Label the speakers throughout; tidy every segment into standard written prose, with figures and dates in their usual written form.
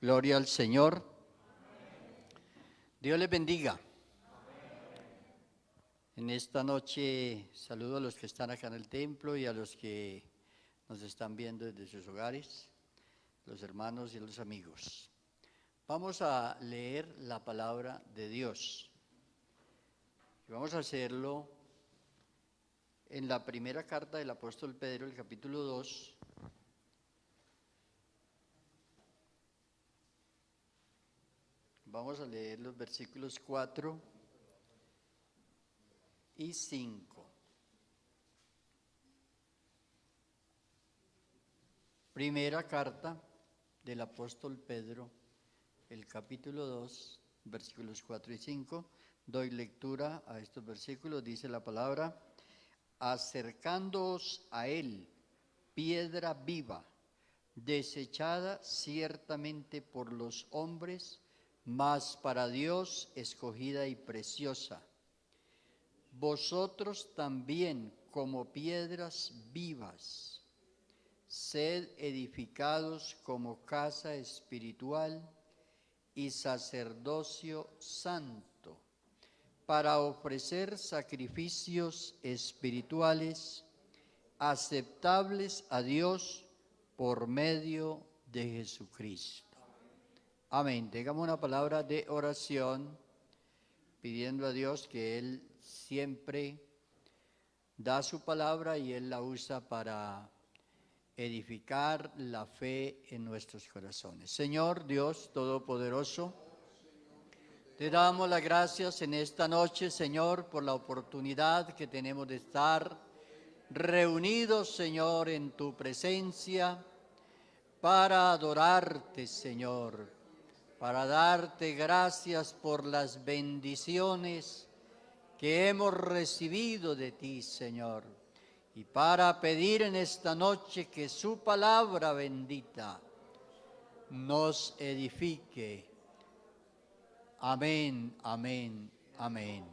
Speaker 1: Gloria al Señor. Dios les bendiga. En esta noche saludo a los que están acá en el templo y a los que nos están viendo desde sus hogares, los hermanos y los amigos. Vamos a leer la palabra de Dios. Y vamos a hacerlo en la primera carta del apóstol Pedro, el capítulo 2. Vamos a leer los versículos 4 y 5. Primera carta del apóstol Pedro, el capítulo 2, versículos 4 y 5. Doy lectura a estos versículos. Dice la palabra: acercándoos a él, piedra viva, desechada ciertamente por los hombres, mas para Dios escogida y preciosa. Vosotros también, como piedras vivas, sed edificados como casa espiritual y sacerdocio santo, para ofrecer sacrificios espirituales aceptables a Dios por medio de Jesucristo. Amén. Tengamos una palabra de oración, pidiendo a Dios que Él siempre da su palabra y Él la usa para edificar la fe en nuestros corazones. Señor Dios Todopoderoso, te damos las gracias en esta noche, Señor, por la oportunidad que tenemos de estar reunidos, Señor, en tu presencia para adorarte, Señor, para darte gracias por las bendiciones que hemos recibido de ti, Señor, y para pedir en esta noche que su palabra bendita nos edifique. Amén, amén, amén.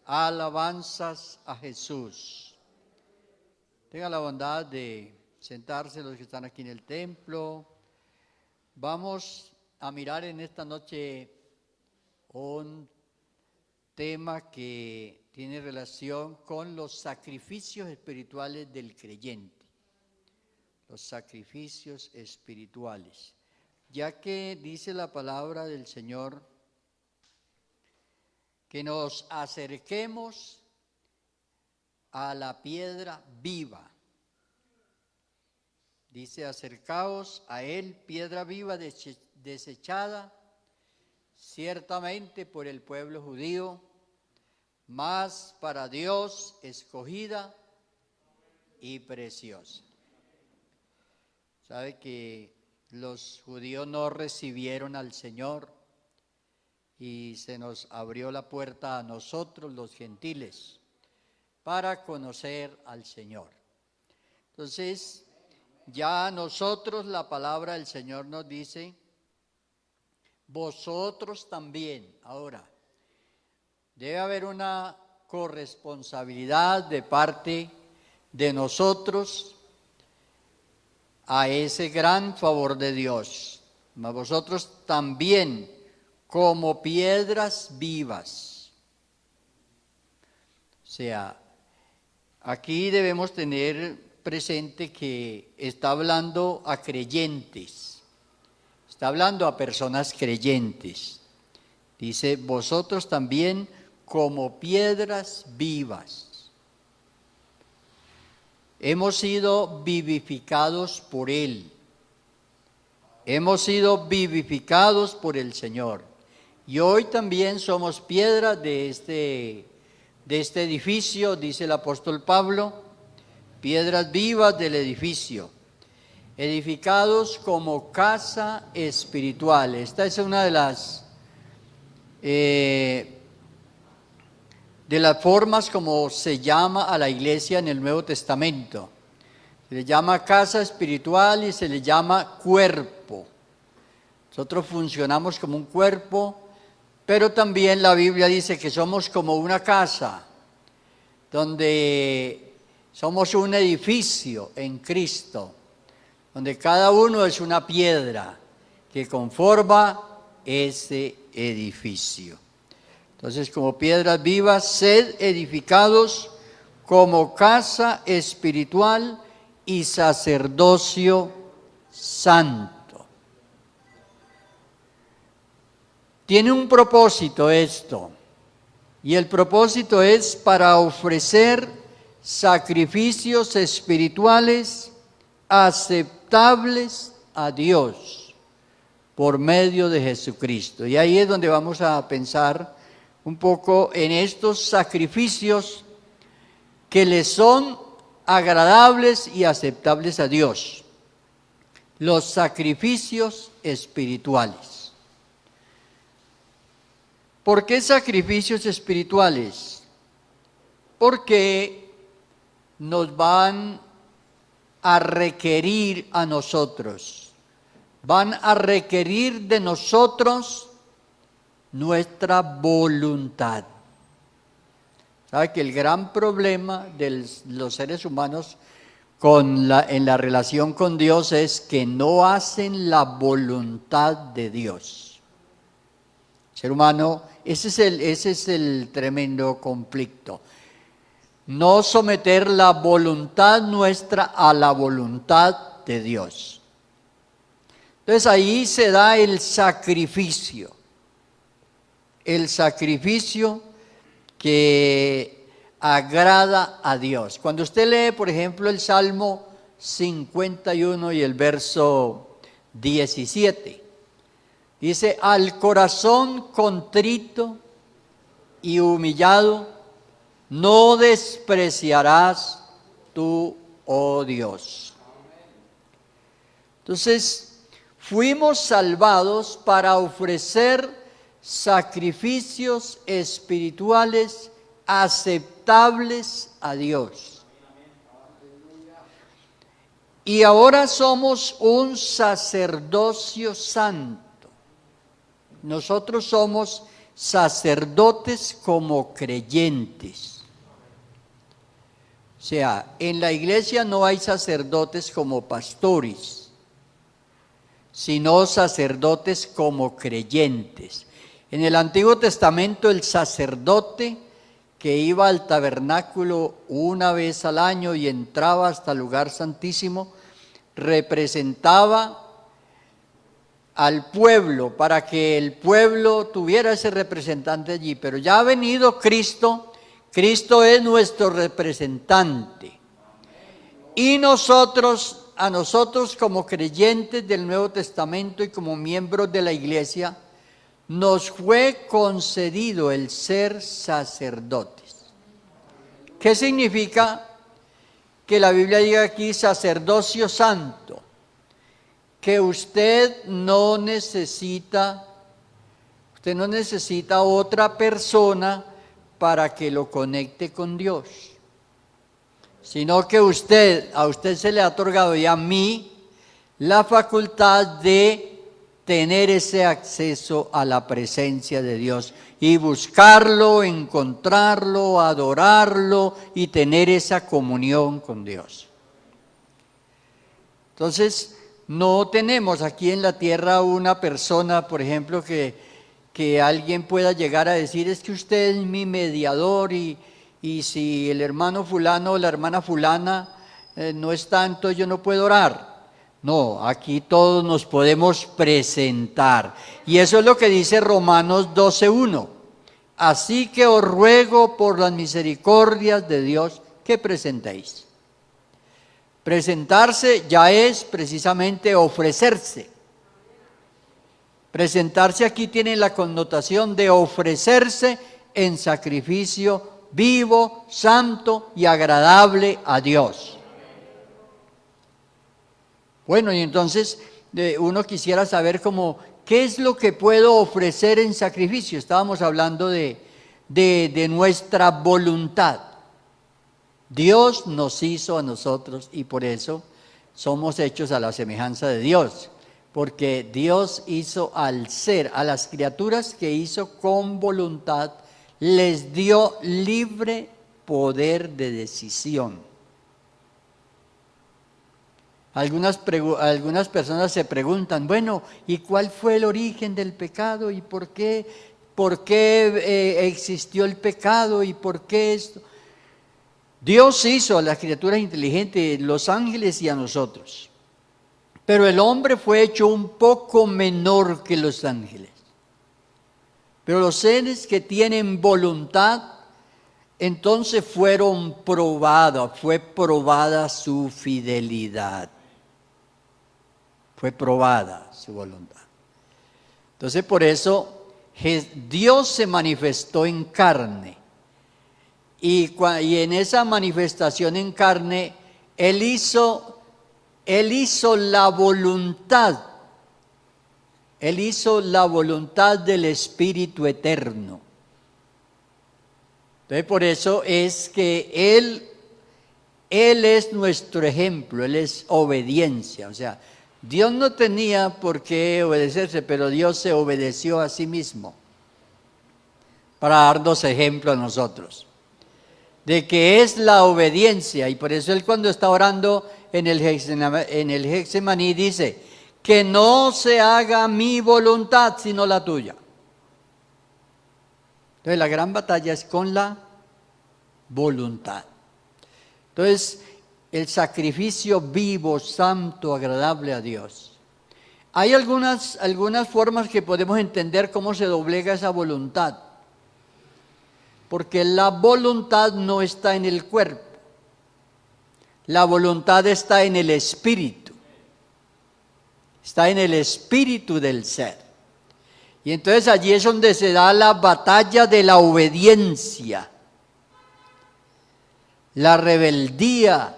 Speaker 1: Alabanzas a Jesús. Tengan la bondad de sentarse los que están aquí en el templo. Vamos a mirar en esta noche un tema que tiene relación con los sacrificios espirituales del creyente. Los sacrificios espirituales. Ya que dice la palabra del Señor que nos acerquemos a la piedra viva. Dice: acercaos a él, piedra viva desechada ciertamente por el pueblo judío, mas para Dios escogida y preciosa. Sabe que los judíos no recibieron al Señor y se nos abrió la puerta a nosotros, los gentiles, para conocer al Señor. Entonces, ya nosotros, la palabra del Señor nos dice: vosotros también. Ahora, debe haber una corresponsabilidad de parte de nosotros a ese gran favor de Dios. Mas vosotros también, como piedras vivas. O sea, aquí debemos tener presente que está hablando a creyentes, está hablando a personas creyentes. Dice: vosotros también como piedras vivas. Hemos sido vivificados por Él. Hemos sido vivificados por el Señor. Y hoy también somos piedras de este edificio, dice el apóstol Pablo, piedras vivas del edificio, edificados como casa espiritual. Esta es una de las formas como se llama a la iglesia en el Nuevo Testamento. Se le llama casa espiritual y se le llama cuerpo. Nosotros funcionamos como un cuerpo, pero también la Biblia dice que somos como una casa, donde somos un edificio en Cristo, donde cada uno es una piedra que conforma ese edificio. Entonces, como piedras vivas, sed edificados como casa espiritual y sacerdocio santo. Tiene un propósito esto, y el propósito es para ofrecer sacrificios espirituales aceptables a Dios por medio de Jesucristo. Y ahí es donde vamos a pensar un poco en estos sacrificios que le son agradables y aceptables a Dios. Los sacrificios espirituales. ¿Por qué sacrificios espirituales? Porque nos van a requerir a nosotros, van a requerir de nosotros nuestra voluntad. ¿Sabe que el gran problema de los seres humanos en la relación con Dios es que no hacen la voluntad de Dios? Ser humano, ese es el tremendo conflicto. No someter la voluntad nuestra a la voluntad de Dios. Entonces ahí se da el sacrificio que agrada a Dios. Cuando usted lee, por ejemplo, el Salmo 51 y el verso 17, dice: al corazón contrito y humillado no despreciarás tú, oh Dios. Entonces, fuimos salvados para ofrecer sacrificios espirituales aceptables a Dios. Y ahora somos un sacerdocio santo. Nosotros somos sacerdotes como creyentes. O sea, en la iglesia no hay sacerdotes como pastores, sino sacerdotes como creyentes. En el Antiguo Testamento el sacerdote que iba al tabernáculo una vez al año y entraba hasta el lugar santísimo, representaba al pueblo, para que el pueblo tuviera ese representante allí. Pero ya ha venido Cristo. Cristo es nuestro representante. Y a nosotros como creyentes del Nuevo Testamento y como miembros de la iglesia, nos fue concedido el ser sacerdotes. ¿Qué significa que la Biblia diga aquí sacerdocio santo? Que usted no necesita otra persona para que lo conecte con Dios, sino que a usted se le ha otorgado, y a mí, la facultad de tener ese acceso a la presencia de Dios y buscarlo, encontrarlo, adorarlo y tener esa comunión con Dios. Entonces, no tenemos aquí en la tierra una persona, por ejemplo, que alguien pueda llegar a decir: es que usted es mi mediador, y si el hermano fulano o la hermana fulana no es tanto, yo no puedo orar. No, aquí todos nos podemos presentar. Y eso es lo que dice Romanos 12:1. Así que os ruego por las misericordias de Dios que presentéis. Presentarse ya es precisamente ofrecerse. Presentarse aquí tiene la connotación de ofrecerse en sacrificio vivo, santo y agradable a Dios. Bueno, y entonces uno quisiera saber qué es lo que puedo ofrecer en sacrificio. Estábamos hablando de nuestra voluntad. Dios nos hizo a nosotros y por eso somos hechos a la semejanza de Dios. Porque Dios hizo a las criaturas que hizo con voluntad, les dio libre poder de decisión. Algunas personas se preguntan, bueno, ¿y cuál fue el origen del pecado? ¿Y por qué existió el pecado? ¿Y por qué esto? Dios hizo a las criaturas inteligentes, los ángeles y a nosotros. Pero el hombre fue hecho un poco menor que los ángeles. Pero los seres que tienen voluntad, entonces fue probada su fidelidad. Fue probada su voluntad. Entonces por eso Dios se manifestó en carne. Y en esa manifestación en carne, Él hizo la voluntad. Él hizo la voluntad del Espíritu Eterno. Entonces por eso es que Él es nuestro ejemplo, Él es obediencia. O sea, Dios no tenía por qué obedecerse, pero Dios se obedeció a sí mismo para darnos ejemplo a nosotros, de que es la obediencia. Y por eso Él, cuando está orando en el Getsemaní, dice, que no se haga mi voluntad sino la tuya. Entonces la gran batalla es con la voluntad. Entonces, el sacrificio vivo, santo, agradable a Dios. Hay algunas formas que podemos entender cómo se doblega esa voluntad. Porque la voluntad no está en el cuerpo. La voluntad está en el espíritu. Está en el espíritu del ser. Y entonces allí es donde se da la batalla de la obediencia, la rebeldía,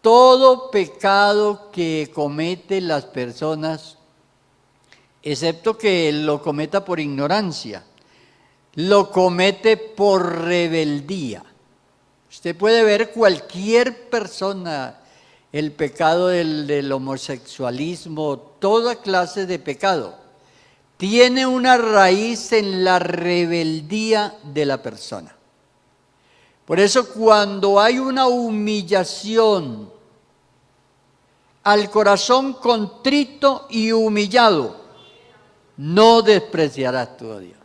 Speaker 1: todo pecado que cometen las personas, excepto que lo cometa por ignorancia, lo comete por rebeldía. Usted puede ver cualquier persona, el pecado del homosexualismo, toda clase de pecado, tiene una raíz en la rebeldía de la persona. Por eso cuando hay una humillación al corazón contrito y humillado, no despreciarás tú a Dios.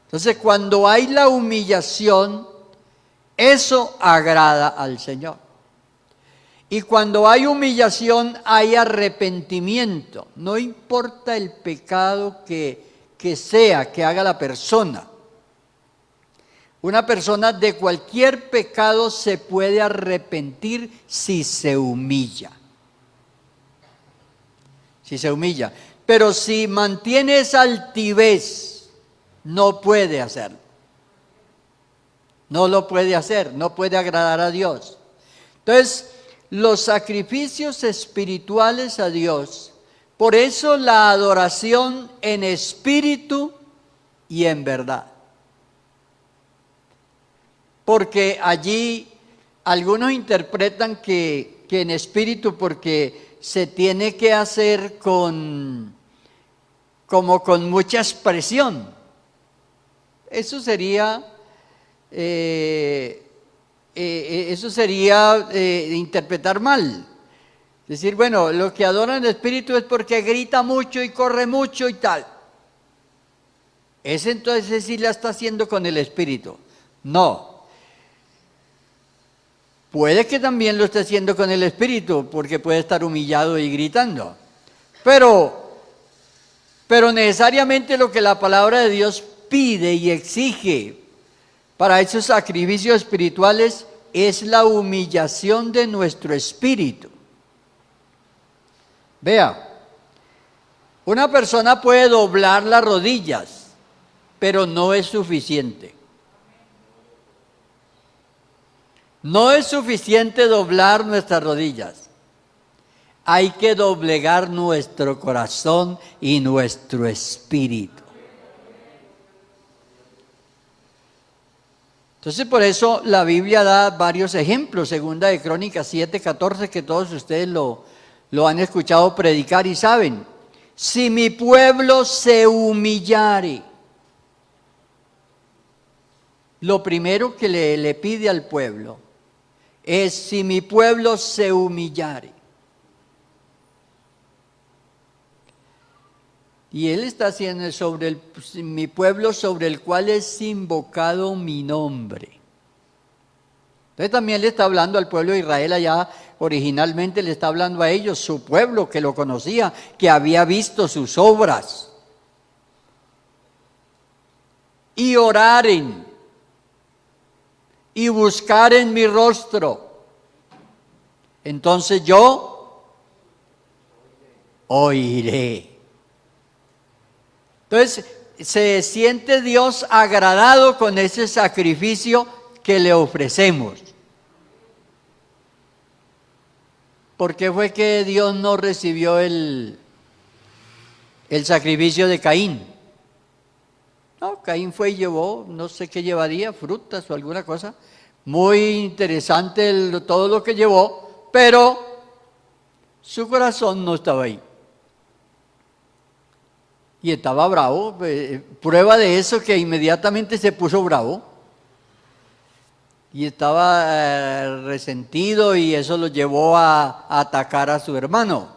Speaker 1: Entonces cuando hay la humillación, eso agrada al Señor. Y cuando hay humillación, hay arrepentimiento. No importa el pecado que sea, que haga la persona. Una persona de cualquier pecado se puede arrepentir si se humilla. Si se humilla. Pero si mantiene esa altivez, no puede hacerlo. No lo puede hacer, no puede agradar a Dios. Entonces, los sacrificios espirituales a Dios, por eso la adoración en espíritu y en verdad. Porque allí algunos interpretan que en espíritu, porque se tiene que hacer como con mucha expresión. Eso sería interpretar mal. Decir, bueno, lo que adora en espíritu es porque grita mucho y corre mucho y tal. Ese entonces sí la está haciendo con el espíritu. No. Puede que también lo esté haciendo con el espíritu, porque puede estar humillado y gritando. Pero necesariamente lo que la palabra de Dios pide y exige para esos sacrificios espirituales es la humillación de nuestro espíritu. Vea, una persona puede doblar las rodillas, pero no es suficiente. No es suficiente doblar nuestras rodillas. Hay que doblegar nuestro corazón y nuestro espíritu. Entonces, por eso la Biblia da varios ejemplos. Segunda de Crónicas 7:14, que todos ustedes lo han escuchado predicar y saben. Si mi pueblo se humillare. Lo primero que le pide al pueblo es: si mi pueblo se humillare. Y Él está haciendo sobre mi pueblo sobre el cual es invocado mi nombre. Entonces también le está hablando al pueblo de Israel allá, originalmente le está hablando a ellos, su pueblo que lo conocía, que había visto sus obras. Y oraren y buscaren mi rostro. Entonces yo oiré. Entonces se siente Dios agradado con ese sacrificio que le ofrecemos. ¿Por qué fue que Dios no recibió el sacrificio de Caín? No, Caín fue y llevó, no sé qué llevaría, frutas o alguna cosa. Muy interesante todo lo que llevó, pero su corazón no estaba ahí. Y estaba bravo. Prueba de eso que inmediatamente se puso bravo. Y estaba resentido y eso lo llevó a atacar a su hermano.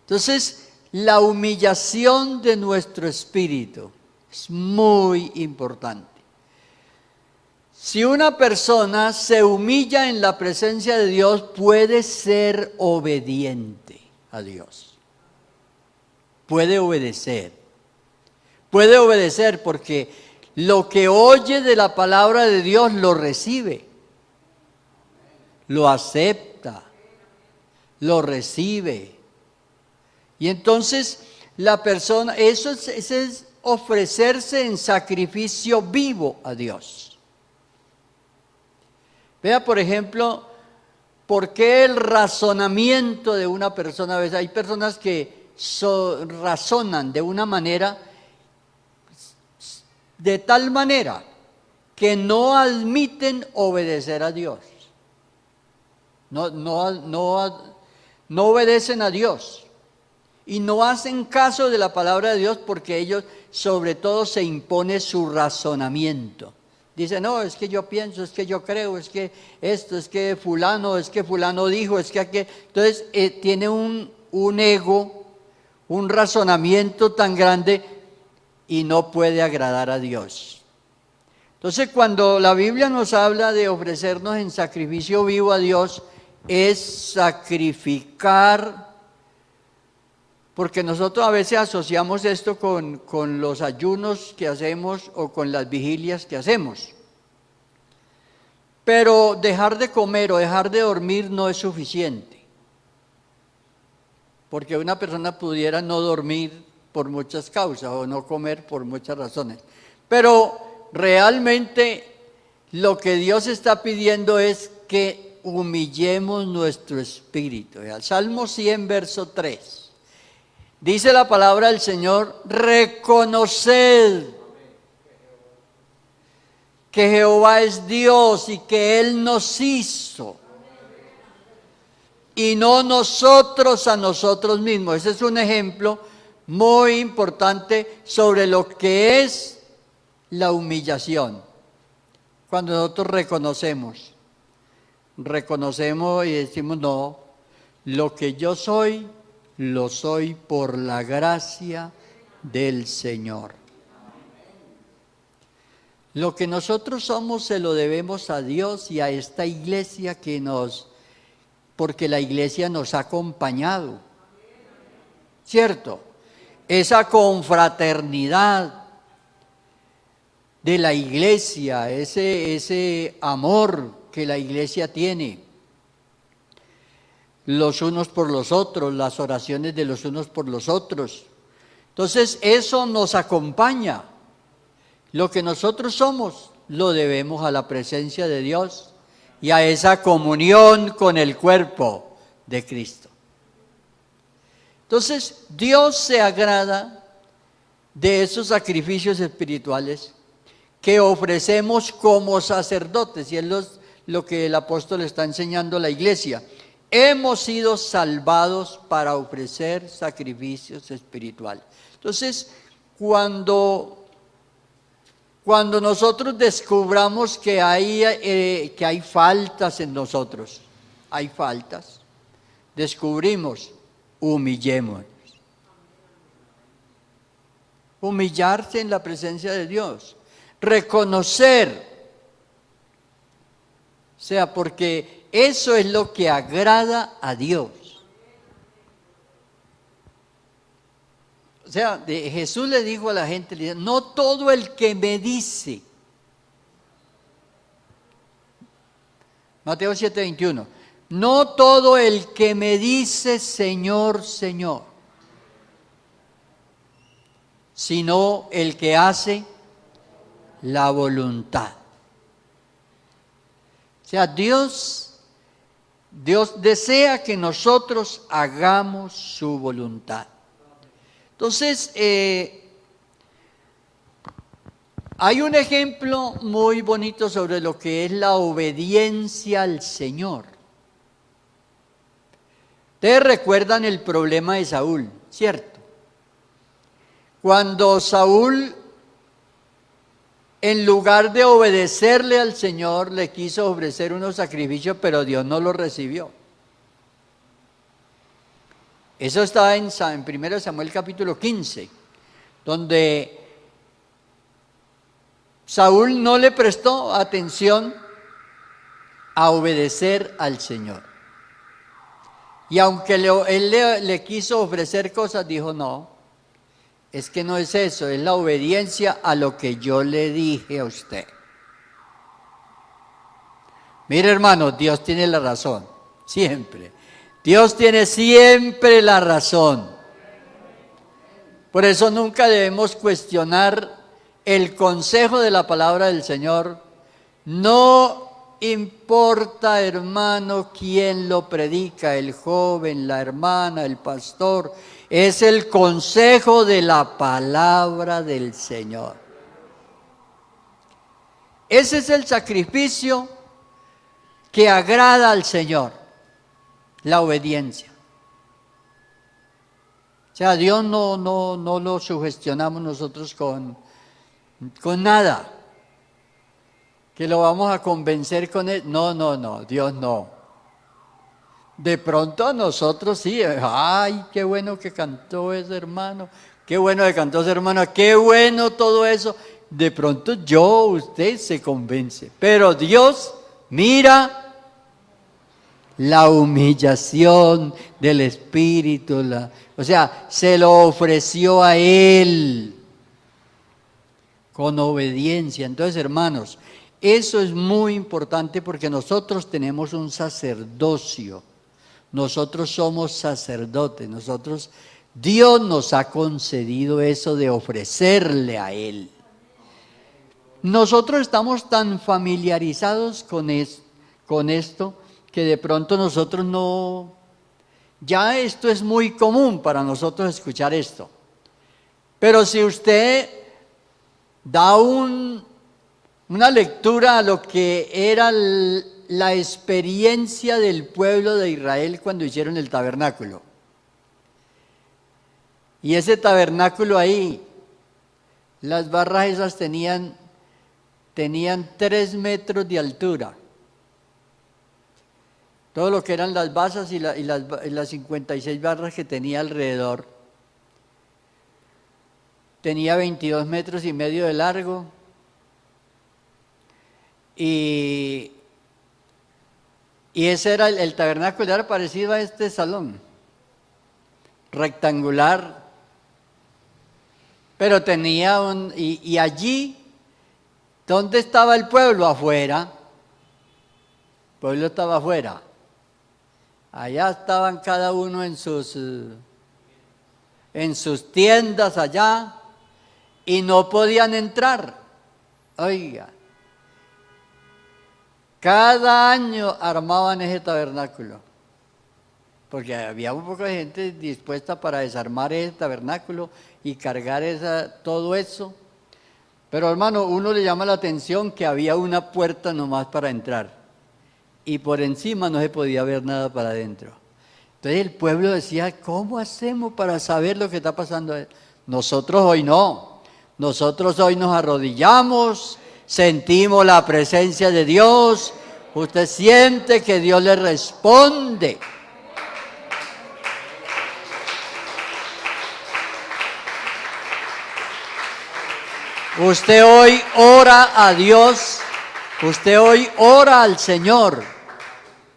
Speaker 1: Entonces, la humillación de nuestro espíritu es muy importante. Si una persona se humilla en la presencia de Dios, puede ser obediente a Dios. Puede obedecer. Puede obedecer porque lo que oye de la palabra de Dios lo recibe, lo acepta, lo recibe. Y entonces la persona, eso es ofrecerse en sacrificio vivo a Dios. Vea, por ejemplo, por qué el razonamiento de una persona, a veces hay personas que razonan de una manera, de tal manera que no admiten obedecer a Dios. No obedecen a Dios. Y no hacen caso de la palabra de Dios porque ellos, sobre todo, se impone su razonamiento. Dicen, no, es que yo pienso, es que yo creo, es que esto, es que fulano dijo, es que aquel. Entonces, tiene un ego, un razonamiento tan grande y no puede agradar a Dios. Entonces, cuando la Biblia nos habla de ofrecernos en sacrificio vivo a Dios, es sacrificar. Porque nosotros a veces asociamos esto con los ayunos que hacemos o con las vigilias que hacemos. Pero dejar de comer o dejar de dormir no es suficiente. Porque una persona pudiera no dormir por muchas causas o no comer por muchas razones. Pero realmente lo que Dios está pidiendo es que humillemos nuestro espíritu. El Salmo 100, verso 3. Dice la palabra del Señor, reconoced que Jehová es Dios y que Él nos hizo y no nosotros a nosotros mismos. Ese es un ejemplo muy importante sobre lo que es la humillación. Cuando nosotros reconocemos y decimos, no, lo que yo soy, lo soy por la gracia del Señor. Lo que nosotros somos se lo debemos a Dios y a esta iglesia porque la iglesia nos ha acompañado, ¿cierto? Esa confraternidad de la iglesia, ese amor que la iglesia tiene. Los unos por los otros, las oraciones de los unos por los otros. Entonces, eso nos acompaña. Lo que nosotros somos, lo debemos a la presencia de Dios y a esa comunión con el cuerpo de Cristo. Entonces, Dios se agrada de esos sacrificios espirituales que ofrecemos como sacerdotes, y es lo que el apóstol está enseñando a la iglesia. Hemos sido salvados para ofrecer sacrificios espirituales. Entonces, cuando nosotros descubramos que hay faltas en nosotros, hay faltas, descubrimos, humillémonos. humillarse en la presencia de Dios, reconocer, o sea, porque eso es lo que agrada a Dios. O sea, Jesús le dijo a la gente, no todo el que me dice, Mateo 7:21, no todo el que me dice Señor, Señor, sino el que hace la voluntad. O sea, Dios desea que nosotros hagamos su voluntad. Entonces, hay un ejemplo muy bonito sobre lo que es la obediencia al Señor. Ustedes recuerdan el problema de Saúl, ¿cierto? Cuando Saúl, en lugar de obedecerle al Señor, le quiso ofrecer unos sacrificios, pero Dios no lo recibió. Eso está en 1 Samuel capítulo 15, donde Saúl no le prestó atención a obedecer al Señor. Y aunque él le quiso ofrecer cosas, dijo, no, es que no es eso, es la obediencia a lo que yo le dije a usted. Mire, hermano, Dios tiene la razón, siempre. Dios tiene siempre la razón. Por eso nunca debemos cuestionar el consejo de la palabra del Señor. No importa, hermano, quién lo predica, el joven, la hermana, el pastor. Es el consejo de la palabra del Señor. Ese es el sacrificio que agrada al Señor, la obediencia. O sea, a Dios no lo sugestionamos nosotros con nada, que lo vamos a convencer con él. No, Dios no. De pronto a nosotros sí, ay, qué bueno que cantó ese hermano, qué bueno que cantó ese hermano, qué bueno todo eso. De pronto usted se convence, pero Dios mira la humillación del Espíritu, o sea, se lo ofreció a Él con obediencia. Entonces, hermanos, eso es muy importante porque nosotros tenemos un sacerdocio. Nosotros somos sacerdotes, Dios nos ha concedido eso de ofrecerle a Él. Nosotros estamos tan familiarizados con esto que de pronto nosotros ya esto es muy común para nosotros escuchar esto. Pero si usted da una lectura a lo que era la experiencia del pueblo de Israel cuando hicieron el tabernáculo. Y ese tabernáculo ahí, las barras esas tenían 3 metros de altura. Todo lo que eran las basas y las 56 barras que tenía alrededor. Tenía 22 metros y medio de largo. Y ese era el tabernáculo, era parecido a este salón, rectangular, pero tenía y allí, ¿dónde estaba el pueblo? Afuera. El pueblo estaba afuera. Allá estaban cada uno en sus tiendas allá y no podían entrar. Oiga. Cada año armaban ese tabernáculo, porque había un poco de gente dispuesta para desarmar ese tabernáculo y cargar todo eso. Pero hermano, uno le llama la atención que había una puerta nomás para entrar y por encima no se podía ver nada para adentro. Entonces el pueblo decía, ¿cómo hacemos para saber lo que está pasando? Nosotros hoy no, nosotros hoy nos arrodillamos, sentimos la presencia de Dios, usted siente que Dios le responde. Usted hoy ora a Dios, usted hoy ora al Señor.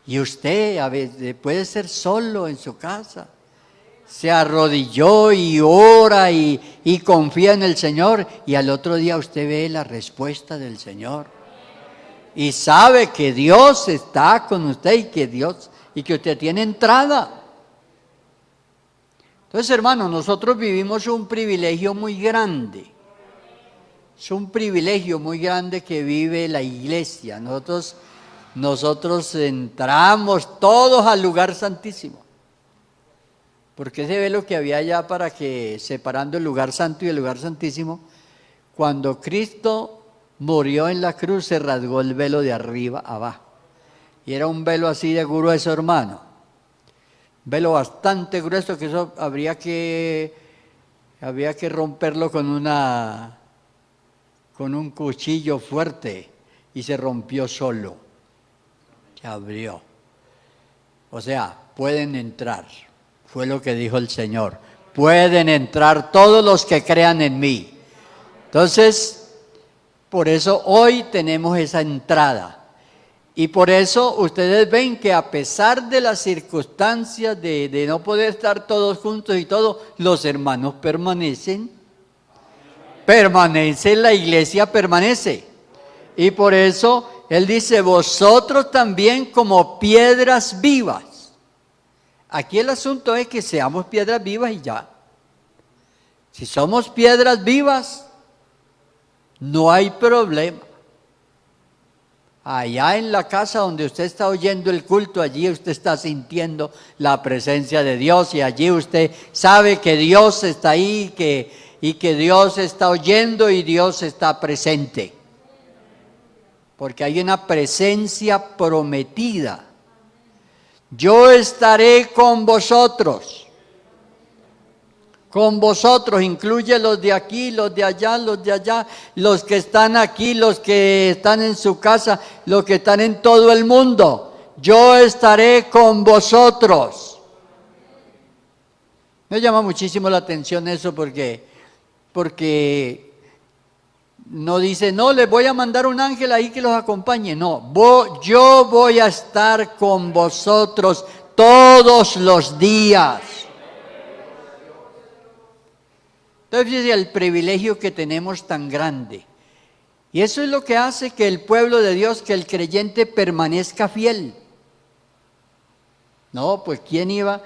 Speaker 1: Y usted a veces puede ser solo en su casa. Se arrodilló y ora y confía en el Señor. Y al otro día usted ve la respuesta del Señor. Y sabe que Dios está con usted y que usted tiene entrada. Entonces, hermano, nosotros vivimos un privilegio muy grande. Es un privilegio muy grande que vive la iglesia. Nosotros entramos todos al lugar santísimo. Porque se ve lo que había allá para que, separando el lugar santo y el lugar santísimo, cuando Cristo murió en la cruz, se rasgó el velo de arriba abajo. Y era un velo así de grueso, hermano. Un velo bastante grueso, que eso había que romperlo con un cuchillo fuerte, y se rompió solo. Se abrió. O sea, pueden entrar. Fue lo que dijo el Señor. Pueden entrar todos los que crean en mí. Entonces, por eso hoy tenemos esa entrada. Y por eso ustedes ven que a pesar de las circunstancias de no poder estar todos juntos y todo, los hermanos permanecen. La iglesia permanece. Y por eso Él dice, vosotros también como piedras vivas. Aquí el asunto es que seamos piedras vivas y ya. Si somos piedras vivas, no hay problema. Allá en la casa donde usted está oyendo el culto, allí usted está sintiendo la presencia de Dios y allí usted sabe que Dios está ahí y que Dios está oyendo y Dios está presente. Porque hay una presencia prometida. Yo estaré con vosotros. Con vosotros, incluye los de aquí, los de allá, los que están aquí, los que están en su casa, los que están en todo el mundo. Yo estaré con vosotros. Me llama muchísimo la atención eso porque no dice, no, les voy a mandar un ángel ahí que los acompañe. No, yo voy a estar con vosotros todos los días. Entonces, fíjense el privilegio que tenemos tan grande. Y eso es lo que hace que el pueblo de Dios, que el creyente permanezca fiel. No, pues ¿quién iba?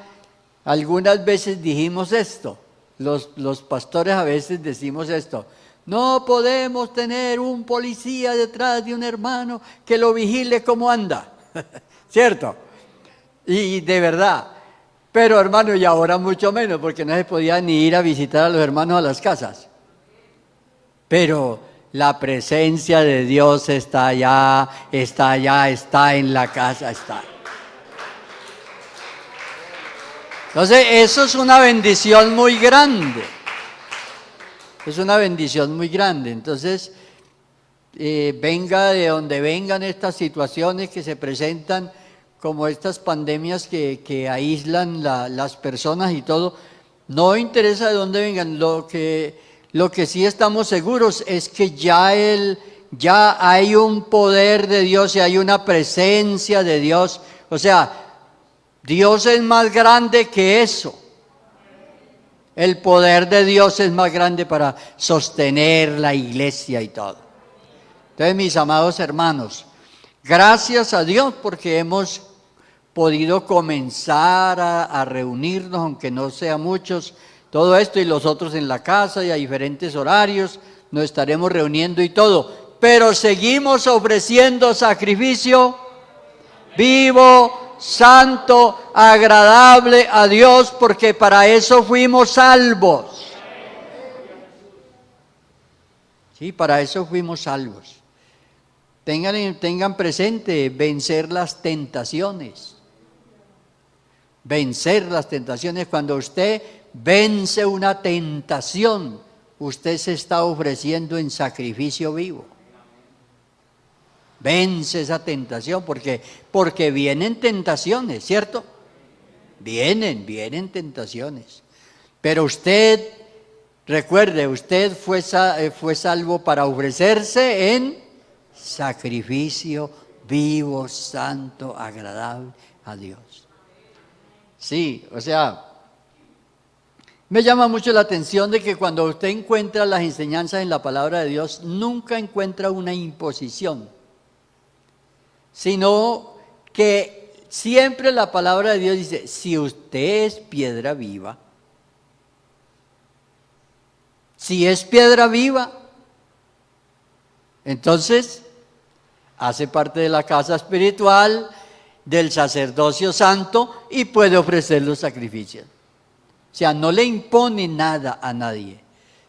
Speaker 1: Algunas veces dijimos esto. Los pastores a veces decimos esto. No podemos tener un policía detrás de un hermano que lo vigile cómo anda. ¿Cierto? Y de verdad. Pero hermano, y ahora mucho menos, porque no se podía ni ir a visitar a los hermanos a las casas. Pero la presencia de Dios está allá, está en la casa, está. Entonces, eso es una bendición muy grande. Es una bendición muy grande. Entonces, venga de donde vengan estas situaciones que se presentan, como estas pandemias que aíslan las personas y todo, no interesa de dónde vengan. Lo que sí estamos seguros es que ya hay un poder de Dios y hay una presencia de Dios. O sea, Dios es más grande que eso. El poder de Dios es más grande para sostener la iglesia y todo. Entonces, mis amados hermanos, gracias a Dios porque hemos podido comenzar a reunirnos, aunque no sean muchos, todo esto y los otros en la casa y a diferentes horarios, nos estaremos reuniendo y todo, pero seguimos ofreciendo sacrificio vivo, santo, agradable a Dios, porque para eso fuimos salvos. Sí, para eso fuimos salvos. Tengan presente vencer las tentaciones. Vencer las tentaciones. Cuando usted vence una tentación, usted se está ofreciendo en sacrificio vivo. Vence esa tentación porque vienen tentaciones, ¿cierto? Vienen tentaciones. Pero usted Recuerde, usted fue salvo para ofrecerse en sacrificio vivo, santo, agradable a Dios. Sí, o sea, me llama mucho la atención de que cuando usted encuentra las enseñanzas en la palabra de Dios, nunca encuentra una imposición, sino que siempre la palabra de Dios dice, si usted es piedra viva, si es piedra viva, entonces hace parte de la casa espiritual, del sacerdocio santo y puede ofrecer los sacrificios. O sea, no le impone nada a nadie,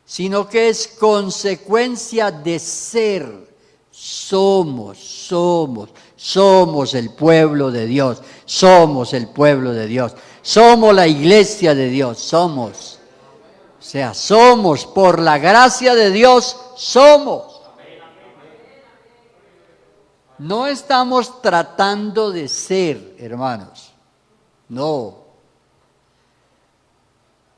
Speaker 1: sino que es consecuencia de ser. Somos el pueblo de Dios, somos el pueblo de Dios, somos la iglesia de Dios, somos. O sea, somos, por la gracia de Dios, somos. No estamos tratando de ser, hermanos, no.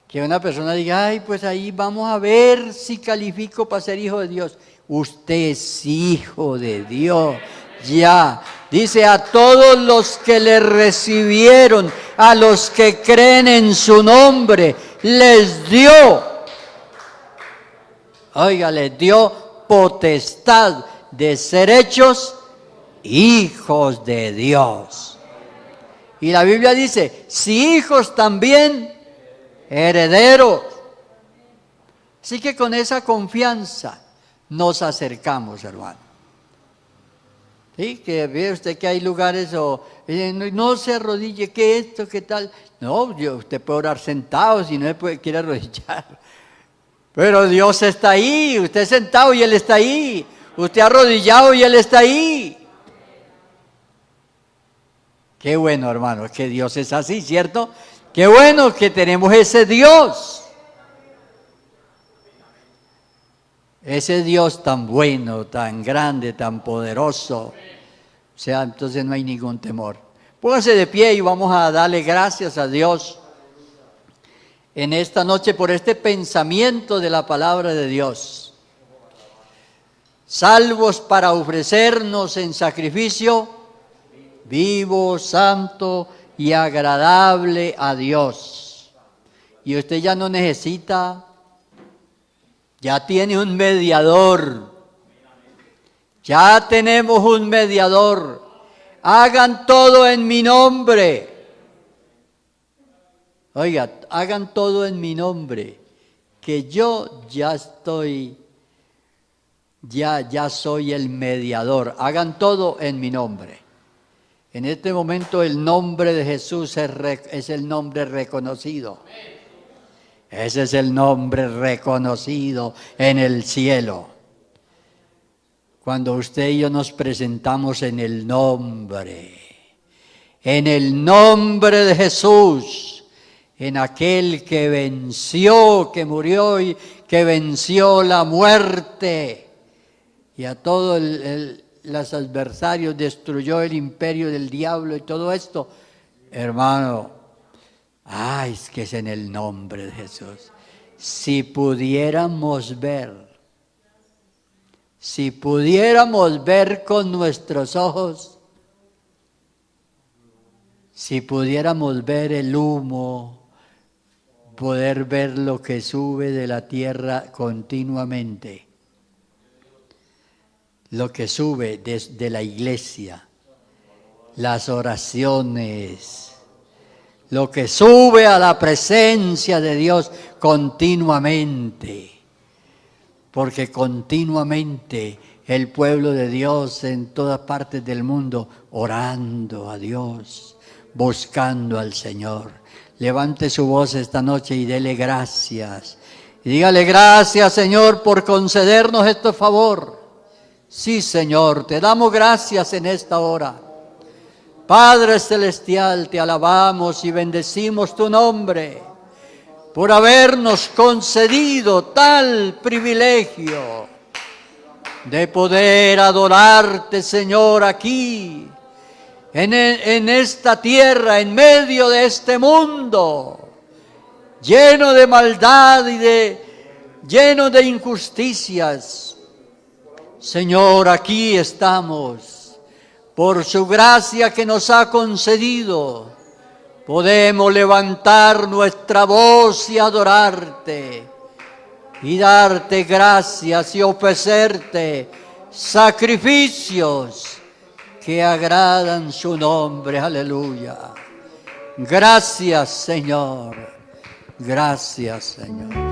Speaker 1: Que una persona diga, ay, pues ahí vamos a ver si califico para ser hijo de Dios. Usted es hijo de Dios, ya. Dice, a todos los que le recibieron, a los que creen en su nombre, les dio, oiga, les dio potestad de ser hechos hijos de Dios. Y la Biblia dice, si hijos también, herederos. Así que con esa confianza nos acercamos, hermano. ¿Sí? Que ve usted que hay lugares o no se arrodille, que esto, que tal. No, usted puede orar sentado si no quiere arrodillar. Pero Dios está ahí, usted sentado y Él está ahí. Usted arrodillado y Él está ahí. Qué bueno, hermano, que Dios es así, ¿cierto? Qué bueno que tenemos ese Dios. Ese Dios tan bueno, tan grande, tan poderoso. O sea, entonces no hay ningún temor. Póngase de pie y vamos a darle gracias a Dios en esta noche por este pensamiento de la palabra de Dios. Salvos para ofrecernos en sacrificio vivo, santo y agradable a Dios. Y usted ya no necesita, ya tiene un mediador. Ya tenemos un mediador. Hagan todo en mi nombre. Oiga, hagan todo en mi nombre, que yo ya estoy, ya soy el mediador. Hagan todo en mi nombre. En este momento el nombre de Jesús es el nombre reconocido. Ese es el nombre reconocido en el cielo. Cuando usted y yo nos presentamos en el nombre de Jesús, en aquel que venció, que murió y que venció la muerte y a todos los adversarios, destruyó el imperio del diablo y todo esto, hermano, es que es en el nombre de Jesús. Si pudiéramos ver con nuestros ojos, si pudiéramos ver el humo, poder ver lo que sube de la tierra continuamente, lo que sube desde la iglesia, las oraciones, lo que sube a la presencia de Dios continuamente, porque continuamente el pueblo de Dios en todas partes del mundo orando a Dios, buscando al Señor. Levante su voz esta noche y dele gracias. Y dígale gracias, Señor, por concedernos este favor. Sí, Señor, te damos gracias en esta hora. Padre Celestial, te alabamos y bendecimos tu nombre por habernos concedido tal privilegio de poder adorarte, Señor, aquí, en esta tierra, en medio de este mundo, lleno de maldad y de lleno de injusticias. Señor, aquí estamos. Por su gracia que nos ha concedido, podemos levantar nuestra voz y adorarte, y darte gracias y ofrecerte sacrificios que agradan su nombre. Aleluya. Gracias, Señor. Gracias, Señor.